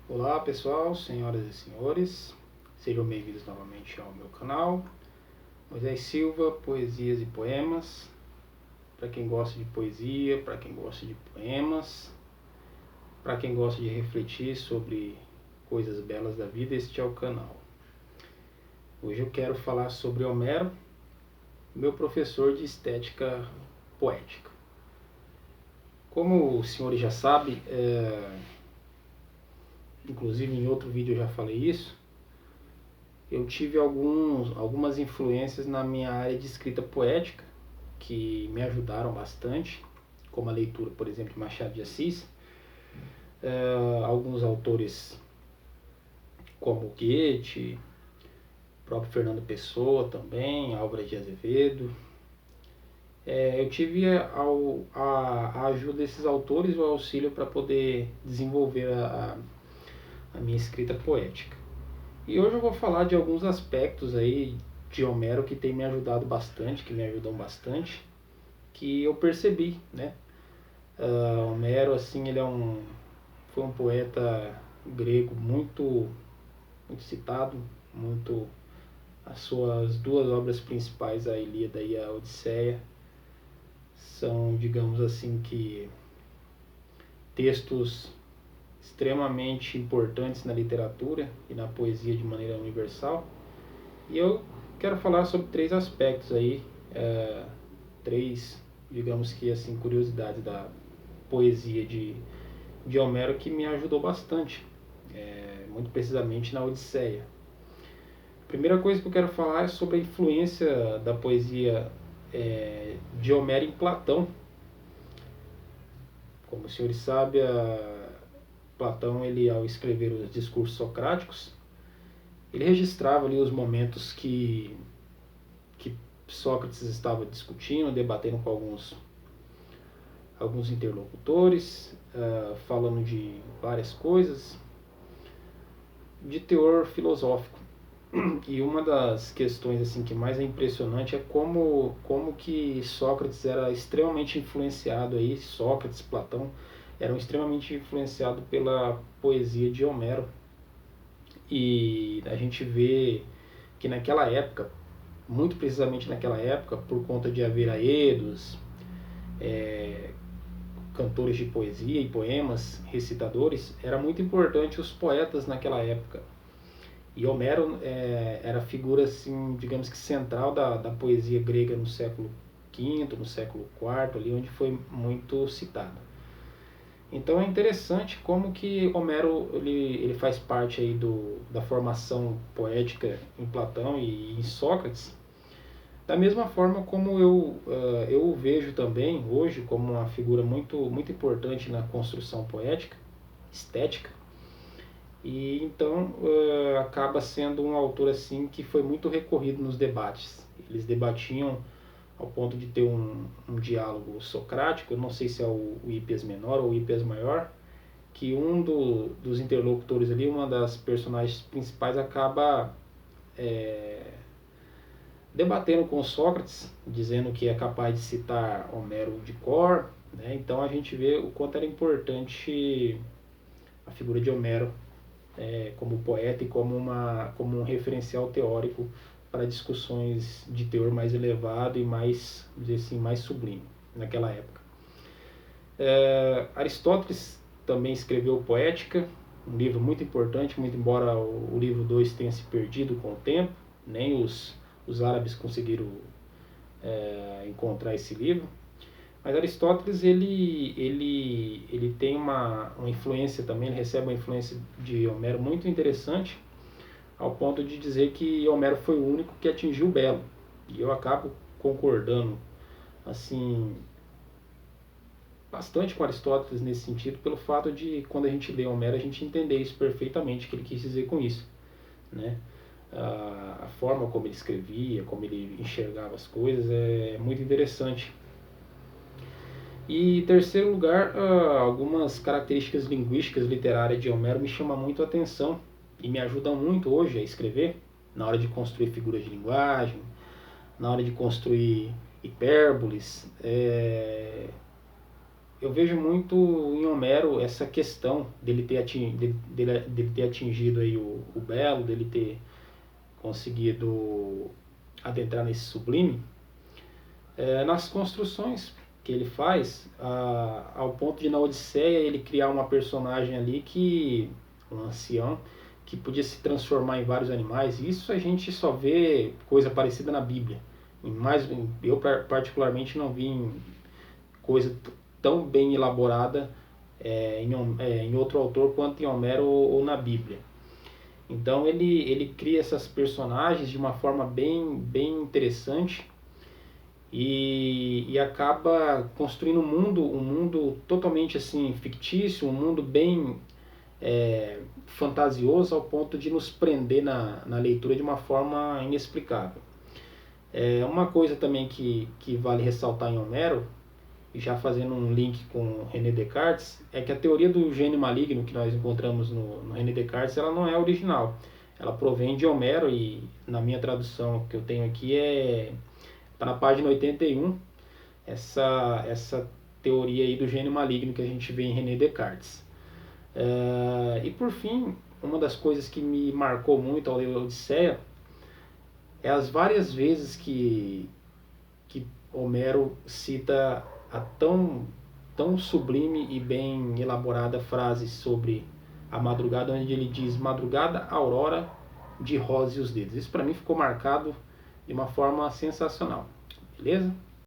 Olá pessoal, senhoras e senhores, sejam bem-vindos novamente ao meu canal Moisés Silva, Poesias e Poemas. Para quem gosta de poesia, para quem gosta de poemas, para quem gosta de refletir sobre coisas belas da vida, este é o canal. Hoje eu quero falar sobre Homero, meu professor de estética poética. Como os senhores já sabem, inclusive em outro vídeo eu já falei isso, eu tive algumas influências na minha área de escrita poética que me ajudaram bastante, como a leitura, por exemplo, de Machado de Assis, alguns autores como Goethe, o próprio Fernando Pessoa também, Álvares de Azevedo. Eu tive a ajuda desses autores, o auxílio para poder desenvolver a minha escrita poética. E hoje eu vou falar de alguns aspectos aí de Homero que tem me ajudado bastante, que me ajudam bastante, que eu percebi, né? Homero, assim, foi um poeta grego muito citado, muito as suas duas obras principais, a Ilíada e a Odisseia, são, digamos assim, que textos extremamente importantes na literatura e na poesia de maneira universal. E eu quero falar sobre três aspectos aí, três, digamos que assim, curiosidades da poesia de Homero que me ajudou bastante, muito precisamente na Odisseia. A primeira coisa que eu quero falar é sobre a influência da poesia de Homero em Platão. Como os senhores sabem, Platão, ele, ao escrever os discursos socráticos, ele registrava ali os momentos que Sócrates estava discutindo, debatendo com alguns interlocutores, falando de várias coisas de teor filosófico. E uma das questões assim que mais é impressionante é como que Sócrates era extremamente influenciado aí, Sócrates, Platão eram extremamente influenciados pela poesia de Homero. E a gente vê que naquela época, muito precisamente naquela época, por conta de haver aedos, cantores de poesia e poemas, recitadores, era muito importante os poetas naquela época. E Homero era a figura, assim, digamos que central da poesia grega no século V, no século IV, ali onde foi muito citado. Então é interessante como que Homero ele faz parte aí da formação poética em Platão e em Sócrates, da mesma forma como eu o vejo também hoje como uma figura muito importante na construção poética, estética, e então acaba sendo um autor assim que foi muito recorrido nos debates. Eles debatiam ao ponto de ter um diálogo socrático, eu não sei se é o Hípias menor ou o Hípias maior, que dos interlocutores ali, uma das personagens principais acaba debatendo com Sócrates, dizendo que é capaz de citar Homero de cor, né? Então a gente vê o quanto era importante a figura de Homero como poeta e como um referencial teórico para discussões de teor mais elevado e mais, dizer assim, mais sublime naquela época. Aristóteles também escreveu Poética, um livro muito importante, muito embora o livro 2 tenha se perdido com o tempo, nem os árabes conseguiram encontrar esse livro. Mas Aristóteles ele tem uma influência também, ele recebe uma influência de Homero muito interessante, ao ponto de dizer que Homero foi o único que atingiu o belo. E eu acabo concordando assim bastante com Aristóteles nesse sentido, pelo fato de quando a gente lê Homero a gente entender isso perfeitamente, o que ele quis dizer com isso, né? A forma como ele escrevia, como ele enxergava as coisas é muito interessante. E em terceiro lugar, algumas características linguísticas literárias de Homero me chamam muito a atenção e me ajudam muito hoje a escrever, na hora de construir figuras de linguagem, na hora de construir hipérboles. eu vejo muito em Homero essa questão dele ter atingido aí o belo, dele ter conseguido adentrar nesse sublime, nas construções que ele faz, ao ponto de na Odisseia ele criar uma personagem ali um ancião, que podia se transformar em vários animais. Isso a gente só vê coisa parecida na Bíblia. Eu particularmente não vi coisa tão bem elaborada em outro autor quanto em Homero ou na Bíblia. Então ele cria essas personagens de uma forma bem interessante e acaba construindo um mundo totalmente assim fictício, um mundo bem fantasioso ao ponto de nos prender na leitura de uma forma inexplicável. Uma coisa também que vale ressaltar em Homero, já fazendo um link com René Descartes, é que a teoria do gênio maligno que nós encontramos no René Descartes, ela não é original. Ela provém de Homero e na minha tradução que eu tenho aqui está na página 81, essa teoria aí do gênio maligno que a gente vê em René Descartes. E por fim, uma das coisas que me marcou muito ao ler a Odisseia é as várias vezes que Homero cita a tão sublime e bem elaborada frase sobre a madrugada, onde ele diz: madrugada, aurora, de rosa e os dedos. Isso para mim ficou marcado de uma forma sensacional. Beleza?